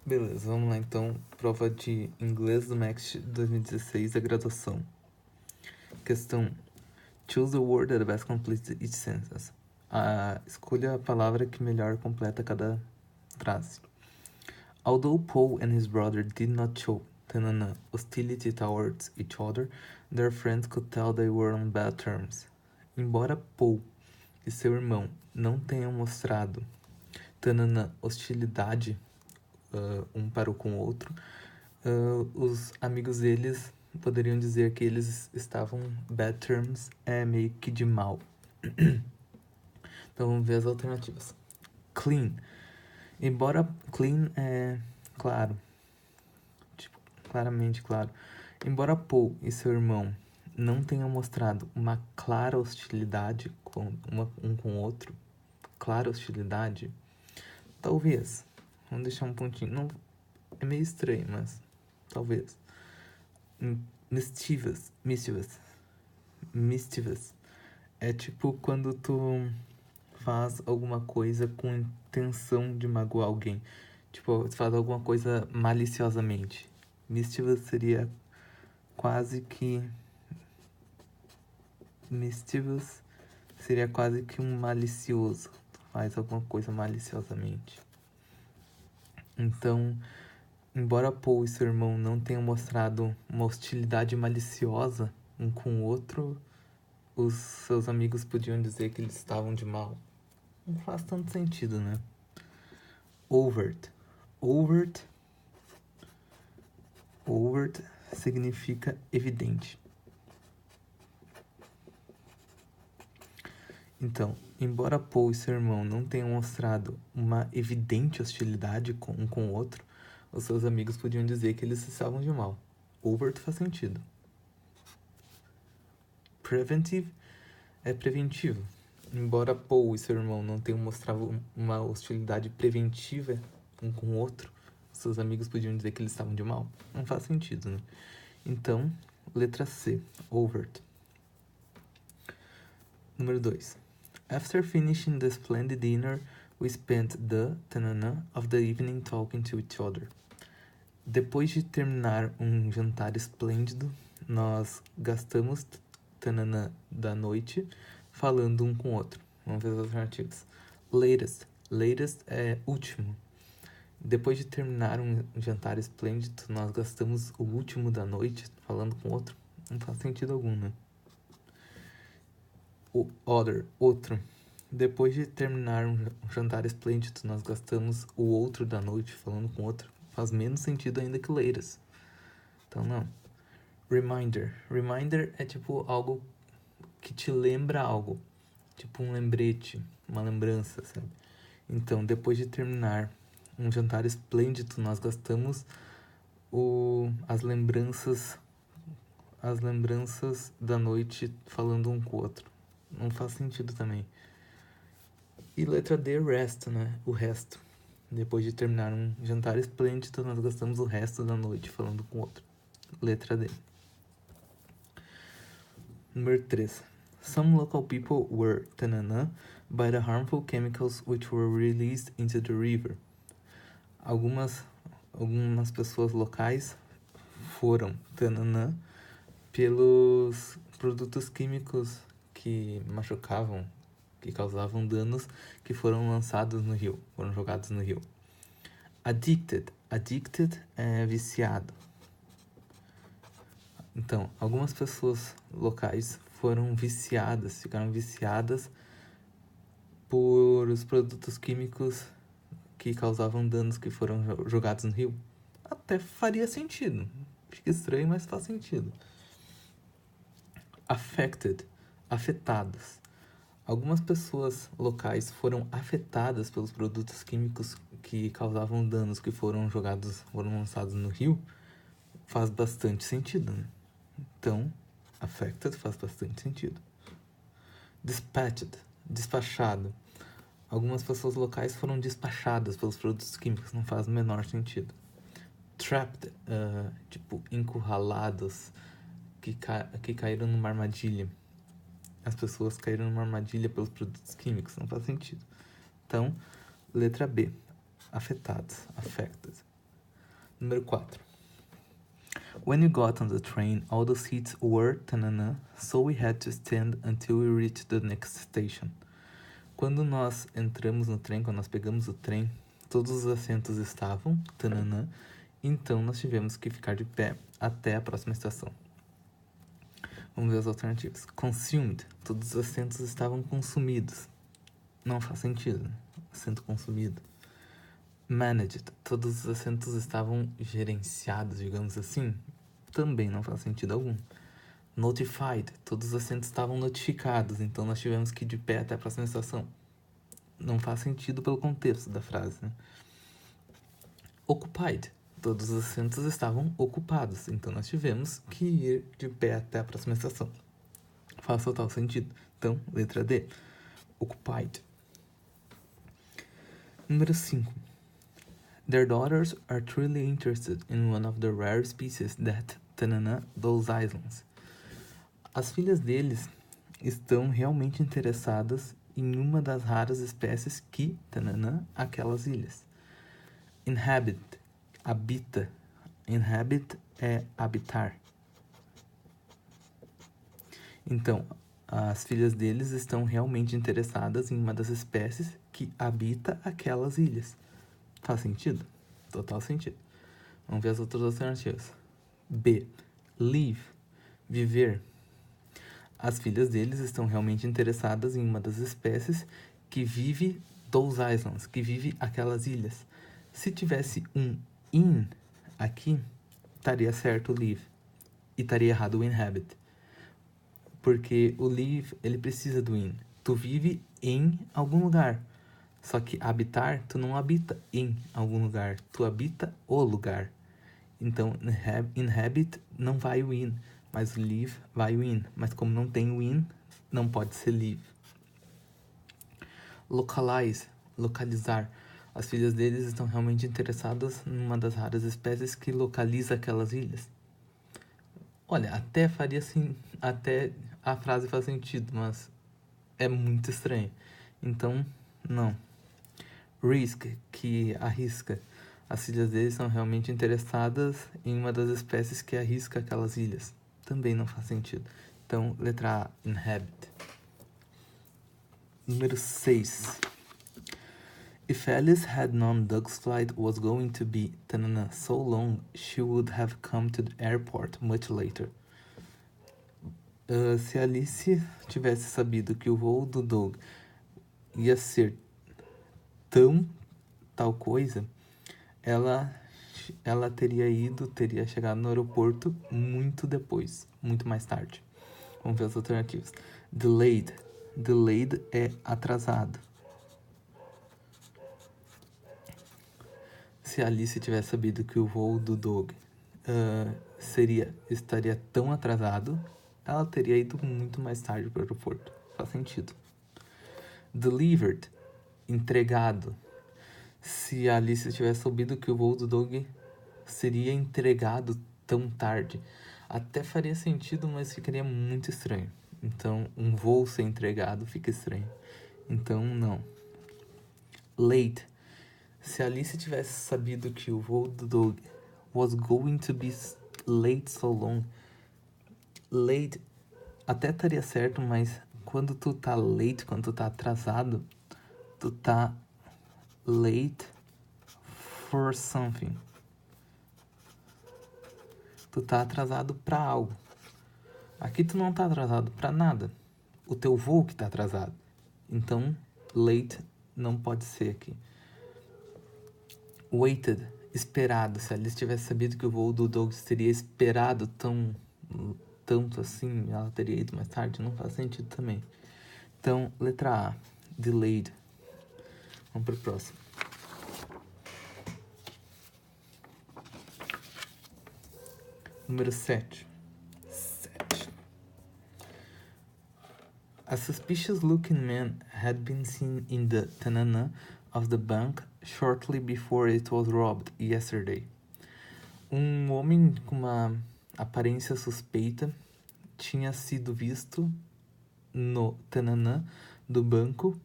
Beleza, vamos lá então. Prova de inglês do Max 2016, a graduação. Questão: Choose the word that best completes each sentence. Escolha a palavra que melhor completa cada frase. Although Paul and his brother did not show hostility towards each other, their friends could tell they were on bad terms. Embora Paul e seu irmão não tenham mostrado hostilidade um para o com o outro, os amigos deles poderiam dizer que eles estavam bad terms, meio que de mal. Então vamos ver as alternativas. Clean. Embora clean é claro, tipo, claramente claro. Embora Paul e seu irmão não tenham mostrado uma clara hostilidade um com o outro, clara hostilidade, talvez, vamos deixar um pontinho, não, é meio estranho, mas talvez. Mischievous é tipo quando tu faz alguma coisa com intenção de magoar alguém. Tipo, você faz alguma coisa maliciosamente. Mischievous seria quase que... Mischievous seria quase que um malicioso. Tu faz alguma coisa maliciosamente. Então, embora Paul e seu irmão não tenham mostrado uma hostilidade maliciosa um com o outro, os seus amigos podiam dizer que eles estavam de mal. Não faz tanto sentido, né? Overt significa evidente. Então, embora Paul e seu irmão não tenham mostrado uma evidente hostilidade um com o outro, os seus amigos podiam dizer que eles estavam de mal. Overt faz sentido. Preventive é preventivo. Embora Paul e seu irmão não tenham mostrado uma hostilidade preventiva um com o outro, seus amigos podiam dizer que eles estavam de mal. Não faz sentido, né? Então, letra C, overt. Número 2. After finishing the splendid dinner, we spent the of the evening talking to each other. Depois de terminar um jantar esplêndido, nós gastamos da noite falando um com o outro. Vamos ver as alternativas. Latest é último. Depois de terminar um jantar esplêndido, nós gastamos o último da noite falando com o outro. Não faz sentido algum, né? Outro. Depois de terminar um jantar esplêndido, nós gastamos o outro da noite falando com o outro. Faz menos sentido ainda que latest. Então, não. Reminder é tipo algo que te lembra algo. Tipo um lembrete, uma lembrança, sabe? Então, depois de terminar um jantar esplêndido, nós gastamos as lembranças da noite falando um com o outro. Não faz sentido também. E letra D, rest, né? O resto. Depois de terminar um jantar esplêndido, nós gastamos o resto da noite falando com o outro. Letra D. Número 3. Some local people were by the harmful chemicals which were released into the river. Algumas pessoas locais foram pelos produtos químicos que machucavam, que causavam danos, que foram lançados no rio, foram jogados no rio. Addicted é viciado. Então, algumas pessoas locais ficaram viciadas por os produtos químicos que causavam danos que foram jogados no rio. Até faria sentido. Fica estranho, mas faz sentido. Affected, afetados. Algumas pessoas locais foram afetadas pelos produtos químicos que causavam danos que foram lançados no rio. Faz bastante sentido, né? Então, affected faz bastante sentido. Despachado. Algumas pessoas locais foram despachadas pelos produtos químicos, não faz o menor sentido. Trapped, tipo, encurralados, que caíram numa armadilha. As pessoas caíram numa armadilha pelos produtos químicos, não faz sentido. Então, letra B, afetados, affected. Número 4. When we got on the train, all the seats were tanana, so we had to stand until we reached the next station. Quando nós entramos no trem, quando nós pegamos o trem, todos os assentos estavam tanana, então nós tivemos que ficar de pé até a próxima estação. Vamos ver as alternativas. Consumed, todos os assentos estavam consumidos. Não faz sentido, assento consumido. Managed, todos os assentos estavam gerenciados, digamos assim. Também não faz sentido algum. Notified, todos os assentos estavam notificados, então nós tivemos que ir de pé até a próxima estação. Não faz sentido pelo contexto da frase, né? Occupied, todos os assentos estavam ocupados, então nós tivemos que ir de pé até a próxima estação. Faz total sentido. Então, letra D. Occupied. Número 5. Their daughters are truly interested in one of the rare species that tanana those islands. As filhas deles estão realmente interessadas em uma das raras espécies que tanana aquelas ilhas. Inhabit, habita. Inhabit é habitar. Então, as filhas deles estão realmente interessadas em uma das espécies que habita aquelas ilhas. Faz sentido? Total sentido. Vamos ver as outras alternativas. B. Live. Viver. As filhas deles estão realmente interessadas em uma das espécies que vive those islands, que vive aquelas ilhas. Se tivesse um in aqui, estaria certo o live. E estaria errado o inhabit. Porque o live, ele precisa do in. Tu vive em algum lugar. Só que habitar, tu não habita em algum lugar. Tu habita o lugar. Então, inhabit não vai o in. Mas o live vai o in. Mas como não tem o in, não pode ser live. Localize, localizar. As filhas deles estão realmente interessadas numa das raras espécies que localiza aquelas ilhas. Olha, até faria assim, até a frase faz sentido, mas é muito estranho. Então, não. Risk, que arrisca. As filhas deles são realmente interessadas em uma das espécies que arrisca aquelas ilhas. Também não faz sentido. Então, letra A, inhabit. Número 6. If Alice had known Doug's flight was going to be tanana, so long, she would have come to the airport much later. Se Alice tivesse sabido que o voo do Doug ia ser tão tal coisa, ela teria chegado no aeroporto muito depois, muito mais tarde. Vamos ver as alternativas. Delayed. Delayed é atrasado. Se a Alice tivesse sabido que o voo do Doug estaria tão atrasado, ela teria ido muito mais tarde para o aeroporto. Faz sentido. Delivered, entregado. Se a Alice tivesse sabido que o voo do Doug seria entregado tão tarde, até faria sentido, mas ficaria muito estranho. Então, um voo ser entregado fica estranho. Então, não. Late. Se a Alice tivesse sabido que o voo do Doug was going to be late so long, late até estaria certo, mas quando tu tá late, quando tu tá atrasado, tu tá late for something. Tu tá atrasado pra algo. Aqui tu não tá atrasado pra nada. O teu voo que tá atrasado. Então, late não pode ser aqui. Waited, esperado. Se a Alice tivesse sabido que o voo do Doug seria esperado tanto assim, ela teria ido mais tarde, não faz sentido também. Então, letra A, delayed. Vamos pro próximo. Número 7. A suspicious looking man had been seen in the tanana of the bank shortly before it was robbed yesterday. Um homem com uma aparência suspeita tinha sido visto no tananã do banco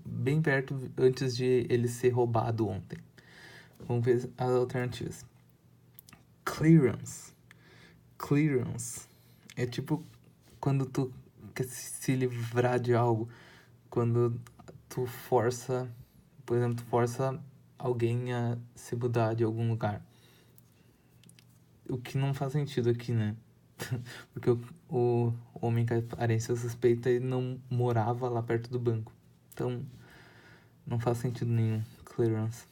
bem perto antes de ele ser roubado ontem. Vamos ver as alternativas. Clearance. Clearance é tipo quando tu quer se livrar de algo. Quando tu força, por exemplo, tu força alguém a se mudar de algum lugar. O que não faz sentido aqui, né? Porque o homem com a aparência suspeita ele não morava lá perto do banco. Então, não faz sentido nenhum. Clearance.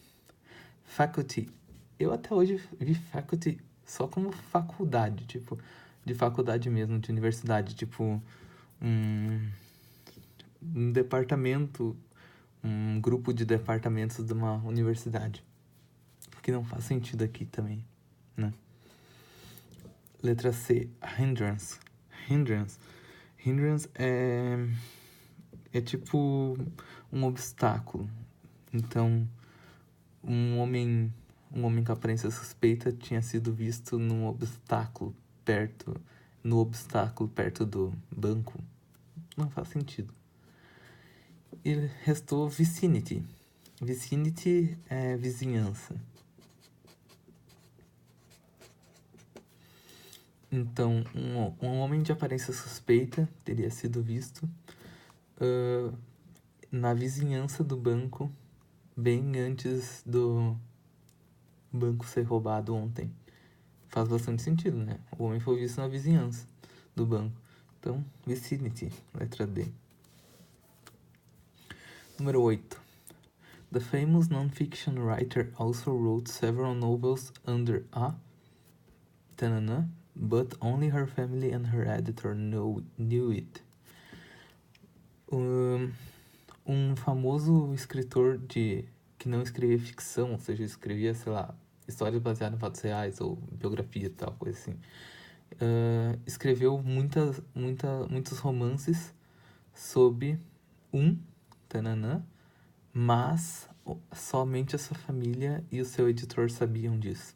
Faculty. Eu até hoje vi faculty só como faculdade, tipo, de faculdade mesmo, de universidade, tipo, um departamento, um grupo de departamentos de uma universidade. Que não faz sentido aqui também, né? Letra C, hindrance. Hindrance. Hindrance é tipo um obstáculo. Então, um homem com aparência suspeita tinha sido visto no obstáculo perto do banco. Não faz sentido. E restou vicinity. Vicinity é vizinhança. Então, um homem de aparência suspeita teria sido visto na vizinhança do banco bem antes do banco ser roubado ontem. Faz bastante sentido, né? O homem foi visto na vizinhança do banco. Então, vicinity, letra D. Número 8. The famous non-fiction writer also wrote several novels under a tanana, but only her family and her editor knew it. Um famoso escritor que não escrevia ficção, ou seja, escrevia, sei lá, histórias baseadas em fatos reais ou biografia e tal, coisa assim. Escreveu muitos romances sob tananã, mas somente a sua família e o seu editor sabiam disso.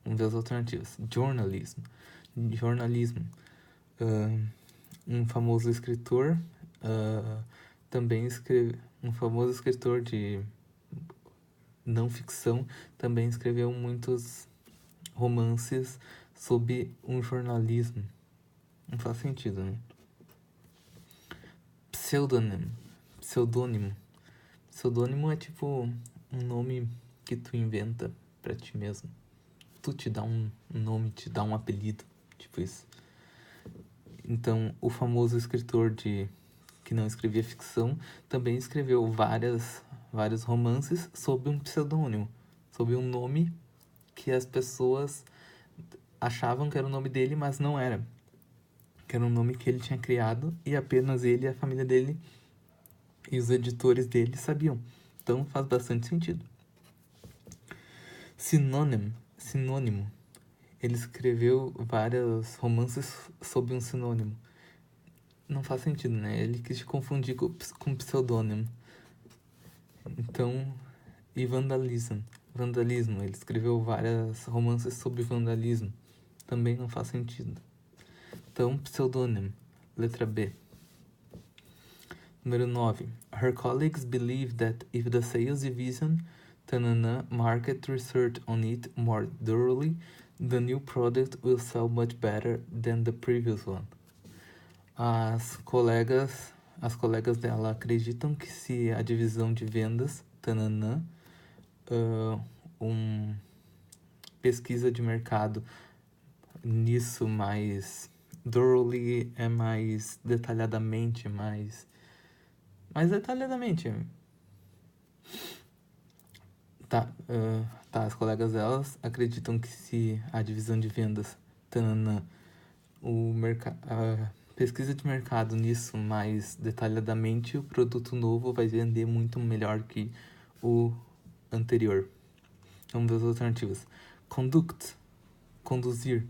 Vamos ver as alternativas. Jornalismo. Um famoso escritor também escreveu. Um famoso escritor de não ficção também escreveu muitos romances sob um jornalismo. Não faz sentido, né? Pseudônimo. Pseudônimo é tipo um nome que tu inventa pra ti mesmo. Tu te dá um nome, te dá um apelido, tipo isso. Então, o famoso escritor que não escrevia ficção também escreveu vários romances sob um pseudônimo, sob um nome que as pessoas achavam que era o nome dele, mas não era. Que era um nome que ele tinha criado e apenas ele e a família dele e os editores dele sabiam. Então faz bastante sentido. Sinônimo. Ele escreveu vários romances sob um sinônimo. Não faz sentido, né? Ele quis te confundir com pseudônimo. Então, e vandalismo. Ele escreveu vários romances sobre vandalismo. Também não faz sentido. Então, pseudônimo. Letra B. Número 9. Her colleagues believe that if the sales division market research on it more thoroughly, the new product will sell much better than the previous one. As colegas dela acreditam que se a divisão de vendas, pesquisa de mercado nisso mais thoroughly é mais detalhadamente, mais detalhadamente. As colegas delas acreditam que se a divisão de vendas, a pesquisa de mercado nisso mais detalhadamente, o produto novo vai vender muito melhor que o anterior. Vamos ver as alternativas. Conduzir.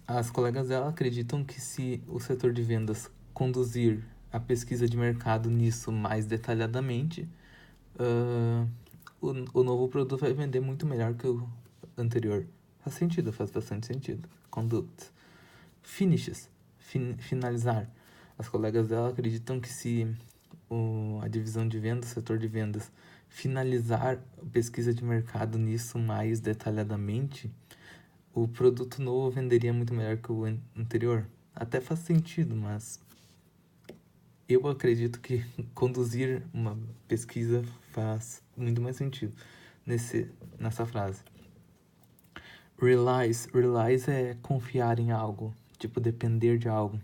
As colegas dela acreditam que se o setor de vendas conduzir a pesquisa de mercado nisso mais detalhadamente, o novo produto vai vender muito melhor que o anterior. Faz bastante sentido. Conduct. Finishes. Finalizar. As colegas dela acreditam que se a divisão de vendas, o setor de vendas, finalizar a pesquisa de mercado nisso mais detalhadamente, o produto novo venderia muito melhor que o anterior. Até faz sentido, mas eu acredito que conduzir uma pesquisa faz muito mais sentido nessa frase. Relies é confiar em algo, tipo depender de algo.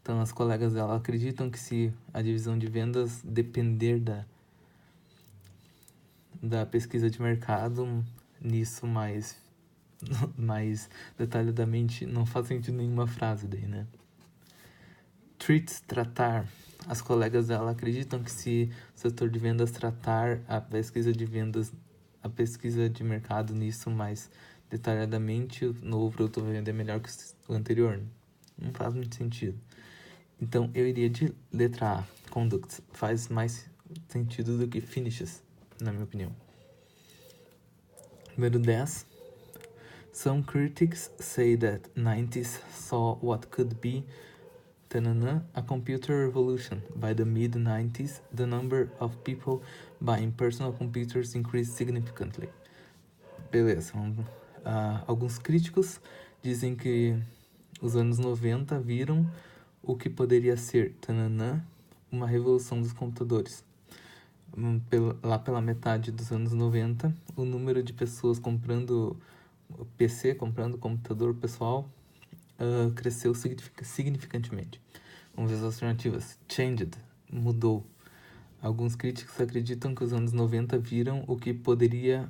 Então as colegas dela acreditam que se a divisão de vendas depender da pesquisa de mercado, nisso mais detalhadamente, não faz sentido nenhuma frase daí, né? Tratar. As colegas dela acreditam que se o setor de vendas tratar a pesquisa de mercado nisso mais detalhadamente, o novo produto vai vender melhor que o anterior. Não faz muito sentido. Então, eu iria de letra A, conducts. Faz mais sentido do que finishes, na minha opinião. Número 10. Some critics say that 90s saw what could be a computer revolution. By the mid-90s, the number of people buying personal computers increased significantly. Beleza. Alguns críticos dizem que os anos 90 viram o que poderia ser uma revolução dos computadores. Lá pela metade dos anos 90, o número de pessoas comprando PC, comprando computador pessoal, cresceu significantemente. Vamos ver as alternativas. Changed, mudou. Alguns críticos acreditam que os anos 90 viram o que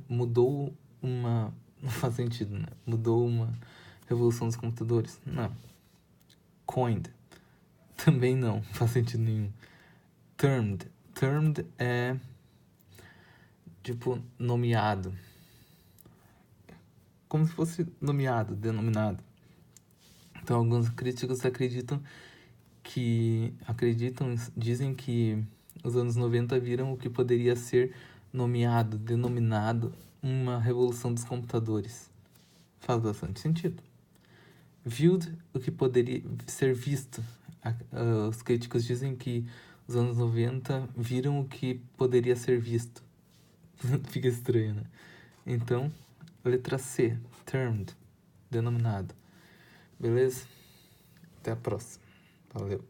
mudou uma... Não faz sentido, né? Mudou uma revolução dos computadores. Não. Coined, também não faz sentido nenhum. Termed é tipo nomeado. Como se fosse nomeado, denominado. Então alguns críticos dizem que os anos 90 viram o que poderia ser denominado uma revolução dos computadores. Faz bastante sentido. Viewed, o que poderia ser visto. Os críticos dizem que os anos 90 viram o que poderia ser visto. Fica estranho, né? Então, letra C, termed, denominado. Beleza? Até a próxima. Valeu.